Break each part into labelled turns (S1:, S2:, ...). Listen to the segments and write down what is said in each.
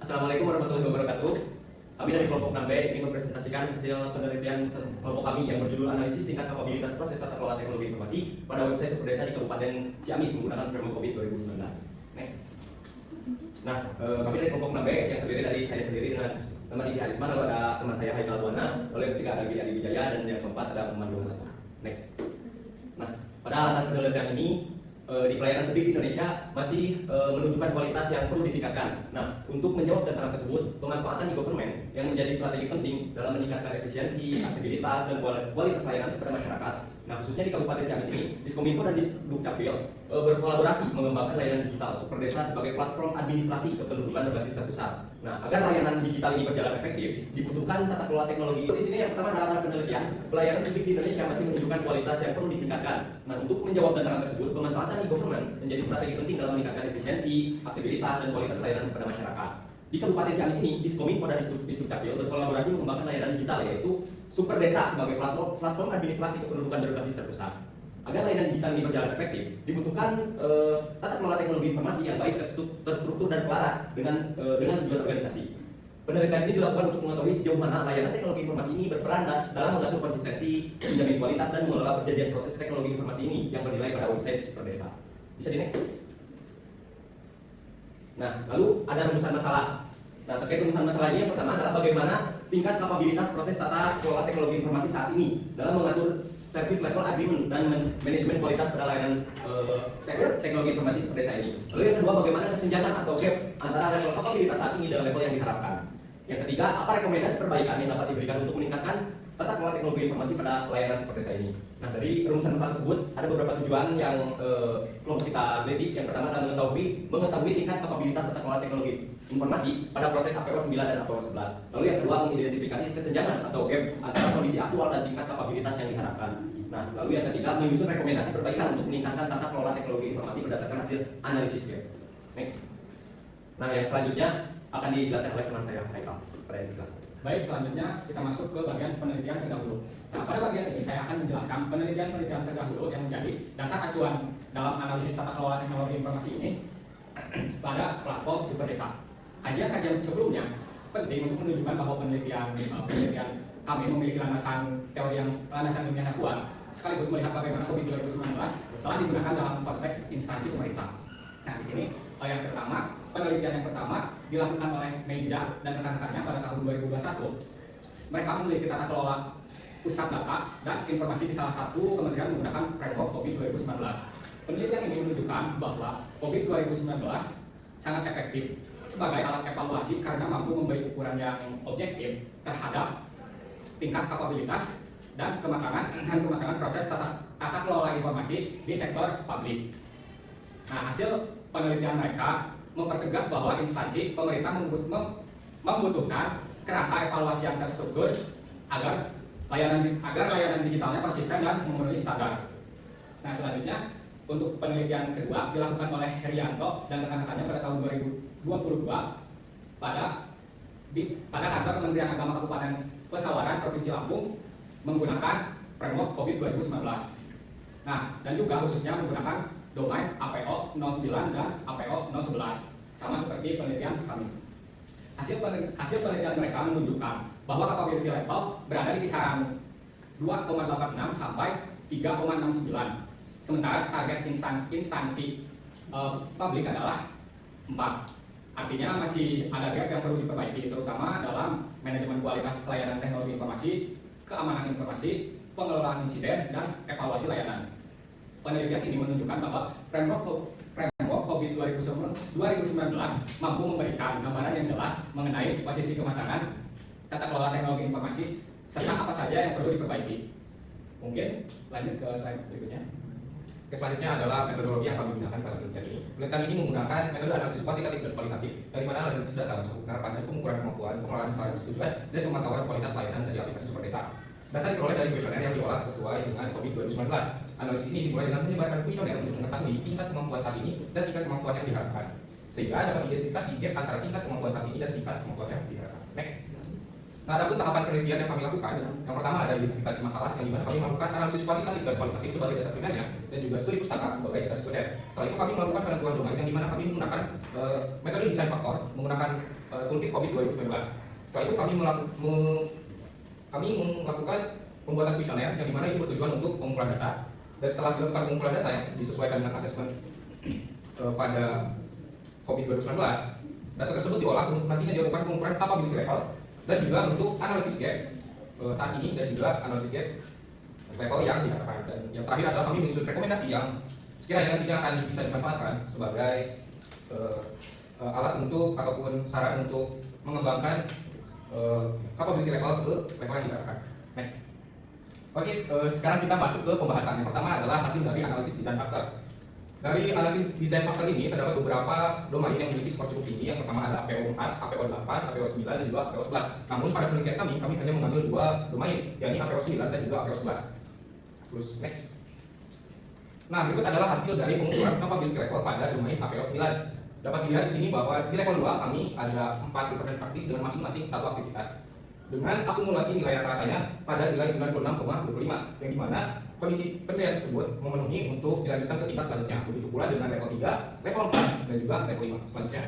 S1: Assalamualaikum warahmatullahi wabarakatuh. Kami dari kelompok 6B ingin mempresentasikan hasil penelitian kelompok kami yang berjudul analisis tingkat kapabilitas proses tata kelola teknologi informasi pada website Superdesa di Kabupaten Ciamis menggunakan framework COVID 2019. Next. Nah, kami dari kelompok 6B yang terdiri dari saya sendiri dengan teman Diki Harisma, lalu ada teman saya Haikal Buana, lalu yang ketiga ada Giri Adi Wijaya, dan yang keempat ada teman Dona Sapa. Next. Nah, pada alat penelitian ini di pelayanan publik di Indonesia masih menunjukkan kualitas yang perlu ditingkatkan. Nah, untuk menjawab tantangan tersebut, pemanfaatan e-government yang menjadi strategi penting dalam meningkatkan efisiensi, aksesibilitas, dan kualitas layanan kepada masyarakat. Nah, khususnya di Kabupaten Ciamis ini, Diskominfo dan Disdukcapil berkolaborasi mengembangkan layanan digital Superdesa sebagai platform administrasi kependudukan berbasis terpusat. Nah, agar layanan digital ini berjalan efektif, dibutuhkan tata kelola teknologi. Di sini yang pertama adalah penelitian, pelayanan publik di Indonesia masih menunjukkan kualitas yang perlu ditingkatkan. Nah, untuk menjawab tantangan tersebut, pemanfaatan e-government menjadi strategi penting dalam meningkatkan efisiensi, aksesibilitas, dan kualitas layanan kepada masyarakat. Di Kabupaten Ciamis ini, Diskominfo dan Disdukcapil berkolaborasi mengembangkan layanan digital, yaitu Superdesa sebagai platform administrasi kependudukan berbasis terpusat. Agar layanan digital ini berjalan efektif, dibutuhkan tata kelola teknologi informasi yang baik, terstruktur, dan selaras dengan tujuan organisasi. Penelitian ini dilakukan untuk mengetahui sejauh mana layanan teknologi informasi ini berperan dalam mengatur konsistensi, menjamin kualitas, dan mengelola perjanjian proses teknologi informasi ini yang bernilai pada website Superdesa. Bisa di next. Nah, lalu ada rumusan masalah. Nah, terkait rumusan masalah ini yang pertama adalah bagaimana tingkat kapabilitas proses tata kelola teknologi informasi saat ini dalam mengatur service level agreement dan manajemen kualitas pada layanan teknologi informasi Superdesa ini. Lalu yang kedua, bagaimana kesenjangan atau gap antara level kapabilitas saat ini dan level yang diharapkan. Yang ketiga, apa rekomendasi perbaikan yang dapat diberikan untuk meningkatkan tata kelola teknologi informasi pada layanan Superdesa ini. Nah, dari rumusan masalah tersebut ada beberapa tujuan yang kelompok kita teliti. Yang pertama adalah mengetahui tingkat kapabilitas tata kelola teknologi informasi pada proses APO 9 dan APO 11. Lalu yang kedua, mengidentifikasi kesenjangan atau gap antara kondisi aktual dan tingkat kapabilitas yang diharapkan. Nah, lalu yang ketiga, menyusun rekomendasi perbaikan untuk meningkatkan tata kelola teknologi informasi berdasarkan hasil analisis gap. Next. Nah, yang selanjutnya akan dijelaskan oleh teman saya Haikal.
S2: Baik, selanjutnya kita masuk ke bagian penelitian terdahulu. Nah, pada bagian ini saya akan menjelaskan penelitian terdahulu yang menjadi dasar acuan dalam analisis tata kelola teknologi informasi ini pada platform Superdesa. Kajian-kajian sebelumnya penting untuk menunjukkan bahwa penelitian kami memiliki landasan ilmiah yang kuat, sekaligus melihat bagaimana COVID 2019 telah digunakan dalam konteks instansi pemerintah. Nah, di sini penelitian yang pertama dilakukan oleh Meija dan rekan-rekannya pada tahun 2021. Mereka memiliki tata kelola pusat data dan informasi di salah satu kementerian menggunakan framework COVID 2019. Penelitian ini menunjukkan bahwa COVID 2019 sangat efektif sebagai alat evaluasi karena mampu memberi ukuran yang objektif terhadap tingkat kapabilitas dan kematangan proses tata kelola informasi di sektor publik. Nah, hasil penelitian mereka mempertegas bahwa instansi pemerintah membutuhkan kerangka evaluasi yang terstruktur agar layanan digitalnya konsisten dan memenuhi standar. Nah, selanjutnya untuk penelitian kedua dilakukan oleh Herianto dan rekan-rekannya pada tahun 2022 pada kantor Kementerian Agama Kabupaten Pesawaran Provinsi Lampung menggunakan framework COVID 2019. Nah, dan juga khususnya menggunakan domain APO 09 dan APO 011, sama seperti penelitian kami. Hasil penelitian mereka menunjukkan bahwa capability level berada di kisaran 2,86 sampai 3,69. Sementara target instansi publik adalah 4. Artinya masih ada gap yang perlu diperbaiki, terutama dalam manajemen kualitas layanan teknologi informasi, keamanan informasi, pengelolaan insiden, dan evaluasi layanan. Penelitian ini menunjukkan bahwa framework COVID 2019 mampu memberikan gambaran yang jelas mengenai posisi kematangan tata kelola teknologi informasi serta apa saja yang perlu diperbaiki. Mungkin lanjut ke slide berikutnya.
S3: Selanjutnya adalah metodologi yang kami gunakan pada penelitian ini. Penelitian ini menggunakan metode analisis kuantitatif dan kualitatif, dari mana analisis data masuk harapannya pengukuran kemampuan, pengelolaan kesalahan persetujuan, dan pemantauan kualitas layanan dari aplikasi Superdesa. Data diperoleh dari kuesioner yang diolah sesuai dengan COVID 2019. Analisis ini dimulai dengan menyebarkan kuesioner untuk mengetahui tingkat kemampuan saat ini dan tingkat kemampuan yang diharapkan, sehingga dapat identifikasi gap antara tingkat kemampuan saat ini dan tingkat kemampuan yang diharapkan. Next. Nah, adapun tahapan penelitian yang kami lakukan, yang pertama ada identifikasi masalah, yang dimana kami melakukan analisis kuantitatif dan kualitatif sebagai data primernya, dan juga studi pustaka sebagai data sekunder. Setelah itu kami melakukan penentuan domain, yang dimana kami menggunakan metode desain faktor, menggunakan toolkit COVID 2019. Setelah itu kami melakukan pembuatan kuesioner, yang dimana ini bertujuan untuk pengumpulan data. Dan setelah dilakukan pengumpulan data yang disesuaikan dengan asesmen pada COVID 2019, data tersebut diolah untuk nantinya dilakukan pengukuran capability level dan juga untuk analisis gap saat ini, dan juga analisis gap level yang dikatakan. Dan yang terakhir adalah kami menyusun rekomendasi yang sekiranya nantinya akan bisa dimanfaatkan sebagai alat untuk ataupun saran untuk mengembangkan capability level ke level yang dikatakan. Next. Oke, sekarang kita masuk ke pembahasan. Yang pertama adalah hasil dari analisis desain faktor. Dari analisis desain faktor ini terdapat beberapa domain yang memiliki skor cukup tinggi. Yang pertama ada APO 4, APO 8, APO 9, dan juga APO 11. Namun pada penelitian kami hanya mengambil dua domain, yakni APO 9 dan juga APO 11. Terus next. Nah, berikut adalah hasil dari pengukuran capability level pada domain APO 9. Dapat dilihat di sini bahwa di level 2 kami ada 4 different practice dengan masing-masing satu aktivitas, dengan akumulasi nilai rata-ratanya pada nilai 96,25, yang dimana kondisi penilaian tersebut memenuhi untuk dilanjutkan ke tingkat selanjutnya. Begitu pula dengan level 3, level 4, dan juga level 5 selanjutnya.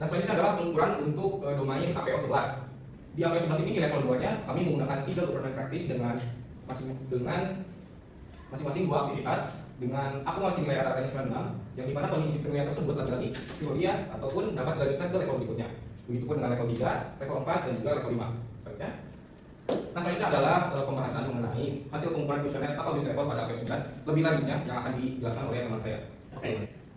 S3: Nah, selanjutnya adalah pengukuran untuk domain APO 11. Di APO 11 ini di level 2-nya kami menggunakan 3 government practice dengan masing-masing 2 aktivitas dengan akumulasi nilai rata-ratanya 96, yang dimana kondisi penilaian tersebut lagi-lagi teoria ataupun dapat dilanjutkan ke level berikutnya. Begitupun dengan level 3, level 4, dan juga level 5. Selanjutnya. Nah, selanjutnya adalah pembahasan mengenai hasil pengumpulan kuesioner capability level pada APO 9. Lebih lanjutnya yang akan dijelaskan oleh teman saya.
S4: Oke.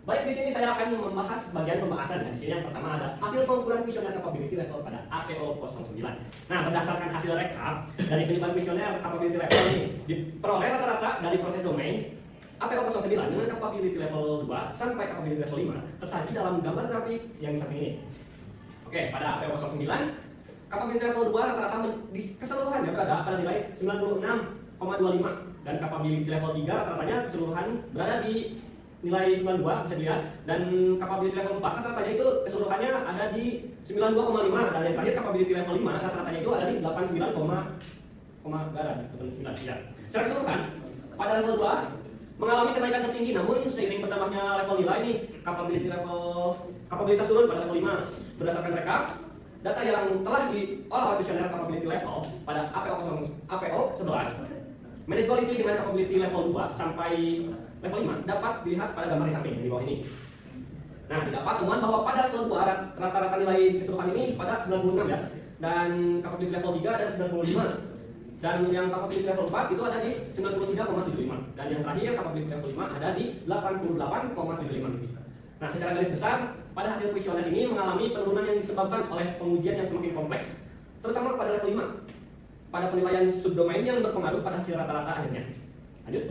S4: Baik, di sini saya akan membahas bagian pembahasan. Di sini yang pertama ada hasil pengukuran kuesioner capability level pada APO 09. Nah, berdasarkan hasil rekap dari penilaian kuesioner capability level ini diperoleh rata-rata dari proses domain APO 09 dengan capability level 2 sampai capability level 5 tersaji dalam gambar grafik yang di samping ini. Oke, pada APO 09 capability level 2 rata-rata di keseluruhannya berada pada nilai 96,25, dan capability level 3 rata-ratanya keseluruhan berada di nilai 92 bisa dilihat, dan capability level 4 rata-ratanya itu keseluruhannya ada di 92,5, dan yang terakhir capability level 5 rata-ratanya itu ada di 89,9 ya. Secara keseluruhan pada level 2 mengalami kenaikan tertinggi, namun seiring bertambahnya level nilai nih kapabilitas turun pada level 5. Berdasarkan rekap data yang telah diolah oleh kuesioner capability level pada APO 11, manage quality dengan capability level 2 sampai level 5 dapat dilihat pada gambar di samping di bawah ini. Nah, didapat temuan bahwa pada level 2 rata-rata nilai keseluruhan ini pada 96 ya, dan capability level 3 ada 95, dan yang capability level 4 itu ada di 93,75, dan yang terakhir capability level 5 ada di 88,75. Nah, secara garis besar pada hasil kuesioner ini mengalami penurunan yang disebabkan oleh pengujian yang semakin kompleks, terutama pada level 5 pada penilaian subdomain yang berpengaruh pada hasil rata-rata akhirnya. Lanjut.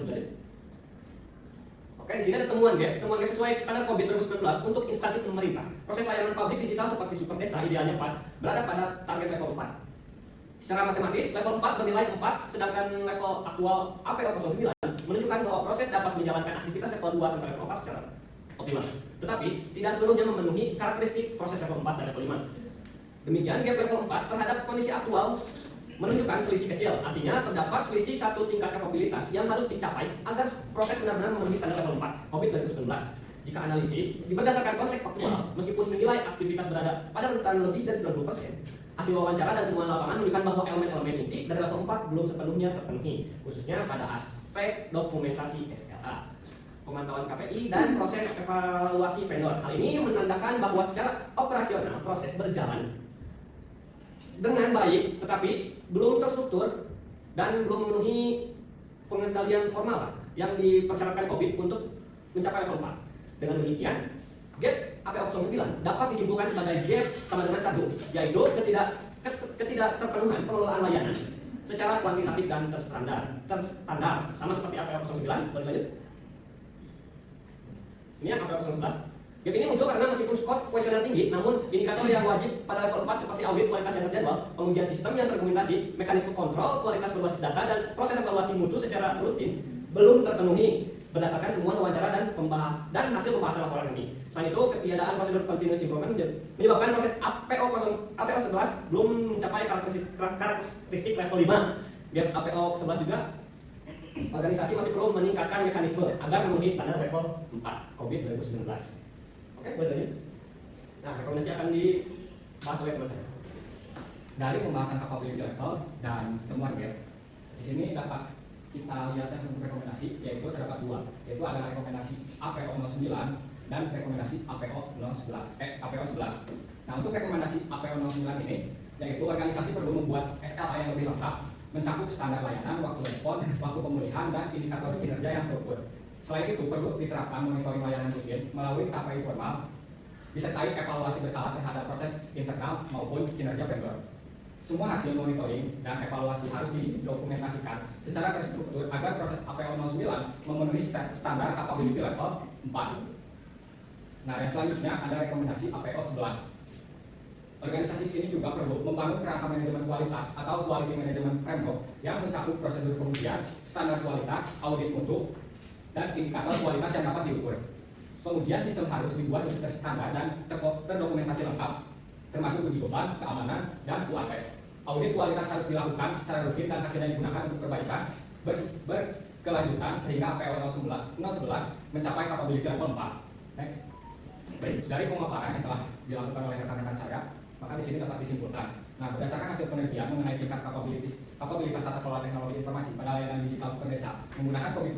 S4: Oke, di sini ada temuan gap sesuai standar COVID 2019 untuk instansi pemerintah. Proses layanan publik digital seperti super desa idealnya 4 berada pada target level 4. Secara matematis, level 4 bernilai 4, sedangkan level aktual APO 09 menunjukkan bahwa proses dapat menjalankan aktivitas level 2 sampai level 4 secara optimal. Tetapi tidak seluruhnya memenuhi karakteristik proses level 4 dan level 5. Demikian, gap level 4 terhadap kondisi aktual menunjukkan selisih kecil. Artinya terdapat selisih satu tingkat kapabilitas yang harus dicapai agar proses benar-benar memenuhi standar level 4 COVID 2019. Jika analisis berdasarkan konteks faktual, meskipun menilai aktivitas berada pada rentan lebih dari 90%, hasil wawancara dan temuan lapangan menunjukkan bahwa elemen-elemen inti dari level 4 belum sepenuhnya terpenuhi, khususnya pada aspek dokumentasi SLA, pemantauan KPI, dan proses evaluasi vendor. Hal ini menandakan bahwa secara operasional proses berjalan dengan baik, tetapi belum terstruktur dan belum memenuhi pengendalian formal yang dipersyaratkan COVID untuk mencapai level 4. Dengan demikian, gap APO 09 dapat disimpulkan sebagai gap sama dengan 1, yaitu ketidakterpenuhan pengelolaan layanan secara kuantitatif dan terstandar, sama seperti APO 09. Lanjut. Ini yang APO 11. Gap ini muncul karena meskipun skor kuesioner tinggi, namun indikator yang wajib pada level 4 seperti audit kualitas yang terjadwal, pengujian sistem yang terdokumentasi, mekanisme kontrol kualitas berbasis data, dan proses evaluasi mutu secara rutin belum terpenuhi. berdasarkan temuan wawancara dan hasil pembahasan laporan ini. Selain itu, ketiadaan prosedur continuous improvement menyebabkan proses APO 11 belum mencapai karakteristik level 5. Biar APO 11 juga, organisasi masih perlu meningkatkan mekanisme agar memenuhi standar level 4 COVID 2019. Oke, boleh lanjut. Nah, rekomendasi akan dibahas oleh teman saya.
S2: Dari pembahasan capability level dan temuan GAP, di sini dapat kita lihat yang rekomendasi, yaitu terdapat dua, yaitu ada rekomendasi APO 09 dan rekomendasi APO 11. Nah, untuk rekomendasi APO 09 ini, yaitu organisasi perlu membuat SLA yang lebih lengkap, mencakup standar layanan, waktu respon, waktu pemulihan, dan indikator kinerja yang terukur. Selain itu, perlu diterapkan monitoring layanan rutin melalui KPI formal, disertai evaluasi berkala terhadap proses internal maupun kinerja vendor. Semua hasil monitoring dan evaluasi harus didokumentasikan secara terstruktur agar proses APO 09 memenuhi standar capability level 4. Nah, yang selanjutnya ada rekomendasi APO 11. Organisasi ini juga perlu membangun kerangka manajemen kualitas atau quality management framework yang mencakup prosedur pengujian, standar kualitas, audit mutu, dan indikator kualitas yang dapat diukur. Pengujian sistem harus dibuat lebih terstandar dan terdokumentasi lengkap, termasuk uji beban, keamanan, dan UAT. Audit kualitas harus dilakukan secara rutin dan hasilnya digunakan untuk perbaikan berkelanjutan sehingga APO 011 mencapai capability level 4. Next. Baik, dari pemaparan yang telah dilakukan oleh rekan-rekan saya, maka di sini dapat disimpulkan. Nah, berdasarkan hasil penelitian mengenai tingkat kapabilitas tata kelola teknologi informasi pada layanan digital super desa menggunakan COVID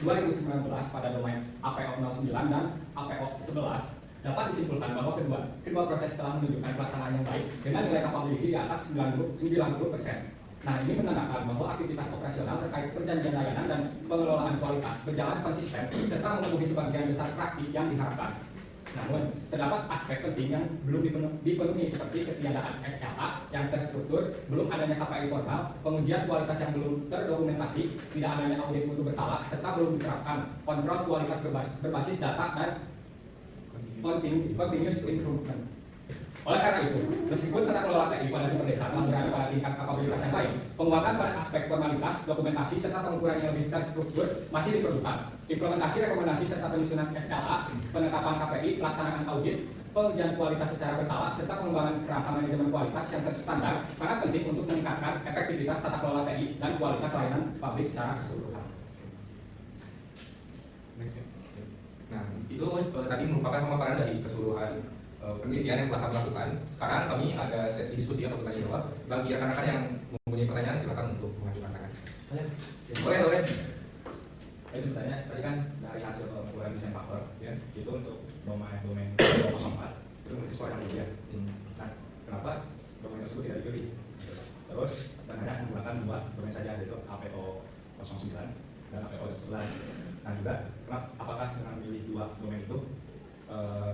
S2: 2019 pada domain APO 09 dan APO 11, dapat disimpulkan bahwa kedua proses telah menunjukkan pelaksanaan yang baik dengan nilai capability di atas 90%. Nah, ini menandakan bahwa aktivitas operasional terkait perjanjian layanan dan pengelolaan kualitas berjalan konsisten serta memenuhi sebagian besar praktik yang diharapkan. Namun, terdapat aspek penting yang belum dipenuhi seperti ketiadaan SLA yang terstruktur, belum adanya KPI formal, pengujian kualitas yang belum terdokumentasi, tidak adanya audit mutu berkala, serta belum diterapkan kontrol kualitas berbasis data dan continuous improvement. Oleh karena itu, meskipun tata kelola TI pada sumber desa telah berada pada tingkat kapabilitas yang baik, penguatan pada aspek formalitas, dokumentasi, serta pengukuran yang lebih terstruktur masih diperlukan. Implementasi rekomendasi serta penyusunan SLA, penetapan KPI, pelaksanaan audit, pengujian kualitas secara berkala, serta pengembangan kerangka manajemen kualitas yang terstandar sangat penting untuk meningkatkan efektivitas tata kelola TI dan kualitas layanan publik secara keseluruhan.
S3: Nah, itu tadi merupakan pemaparan dari keseluruhan penelitian yang telah kami lakukan. Sekarang kami ada sesi diskusi atau bertanya jawab. Bagi rekan-rekan yang mempunyai pertanyaan, silakan untuk mengajukan tangan. Boleh.
S5: Saya bertanya, tadi kan dari hasil pengukuran desain faktor, ya, itu untuk domain 04 itu menyesuaikan itu ya. Nah, kenapa domain tersebut tidak dipilih? Terus dan hanya menggunakan dua domain saja, yaitu APO 09 dan APO 11. Nah juga, apakah dengan memilih dua domain itu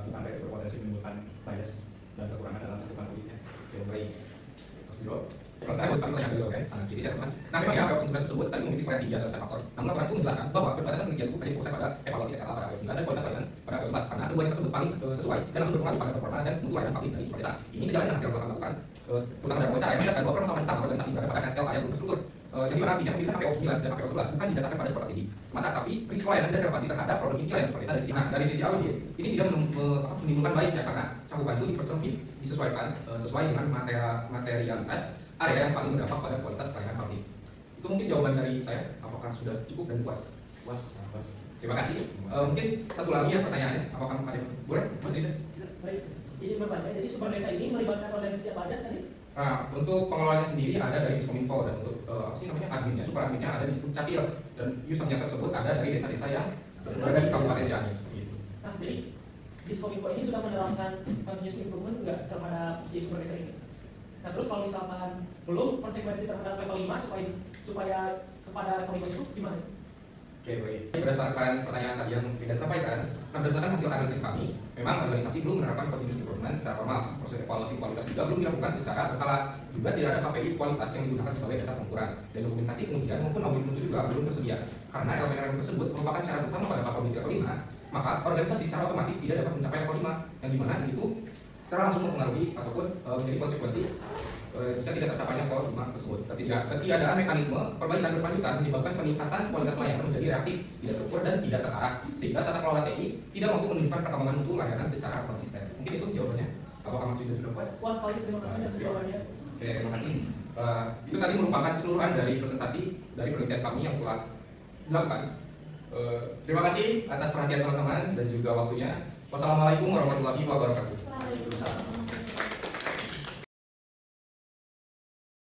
S5: bukan berpotensi menimbulkan bias dan kekurangan dalam cakupan auditnya?
S3: Oke, baik. Mas Biro, sementara harus kami tanya dulu, kan? Sangat kiri saya teman. Nah, memang ya, APO 09 tersebut tadi memiliki variasi dalam sektor. Namun laporan itu menjelaskan bahwa perbatasan penelitian itu hanya fokus pada evaluasi SLA pada APO 9 dan kualitas layanan pada APO 11 karena keduanya tersebut paling sesuai dan langsung berpengaruh pada performa dan mutu layanan publik dari sebuah desa. Ini sejalan dengan hasil yang telah kami lakukan, terutama dalam wawancara yang menjelaskan bahwa permasalahan utama organisasi berada pada SLA yang belum terstruktur. Jadi mana artinya pemilihan APO 9 dan APO 11 bukan didasarkan pada skor tinggi, semata tapi prinsip layanan dan relevansi terhadap produk inti layanan super desa dari sisi. Nah, dari sisi audit ini tidak menimbulkan bias ya karena cakupan itu dipersempit disesuaikan sesuai dengan materialitas area yang paling berdampak pada kualitas layanan publik. Itu mungkin jawaban dari saya. Apakah sudah cukup dan puas?
S5: Puas.
S3: Terima kasih. Mungkin satu lagi ya pertanyaannya. Apakah ada? Boleh, Mas Rida?
S6: Baik, izin bertanya. Jadi super desa ini melibatkan organisasi apa aja tadi?
S3: Nah, untuk pengelolanya sendiri ada dari Diskominfo dan untuk apa sih namanya adminnya, super adminnya ada di Capil dan usernya tersebut ada dari desa-desa yang berada di Kabupaten Ciamis. Gitu.
S6: Nah, jadi Diskominfo ini sudah menerapkan continuous improvement enggak terhadap si super desa ini? Nah, terus kalau misalkan belum konsekuensi terhadap level 5 supaya kepada level 5 itu gimana?
S3: Oke, baik. Berdasarkan pertanyaan tadi yang tidak sampaikan, nah berdasarkan hasil analisis kami, memang organisasi belum menerapkan continuous improvement secara formal. Proses evaluasi kualitas juga belum dilakukan secara berkala. Juga tidak ada KPI kualitas yang digunakan sebagai dasar pengukuran. Dan dokumentasi pengujian maupun audit mutu juga belum tersedia. Karena elemen-elemen tersebut merupakan syarat utama pada capability level 5, maka organisasi secara otomatis tidak dapat mencapai level 5, yang dimana itu secara langsung mempengaruhi ataupun menjadi konsekuensi jika tidak tercapainya goal 5 tersebut. Ketiadaan mekanisme perbaikan berkelanjutan menyebabkan peningkatan kualitas layanan menjadi reaktif, tidak terukur dan tidak terarah, sehingga tata kelola TI tidak mampu menunjukkan perkembangan mutu layanan secara konsisten. Mungkin itu jawabannya. Apakah Mas Yuda sudah puas?
S6: Puas sekali, terima kasih atas jawabannya.
S3: Oke, terima kasih. Itu tadi merupakan keseluruhan dari presentasi dari penelitian kami yang telah dilakukan. Terima kasih atas perhatian teman-teman dan juga waktunya. Wassalamualaikum warahmatullahi wabarakatuh.
S6: Waalaikumsalam.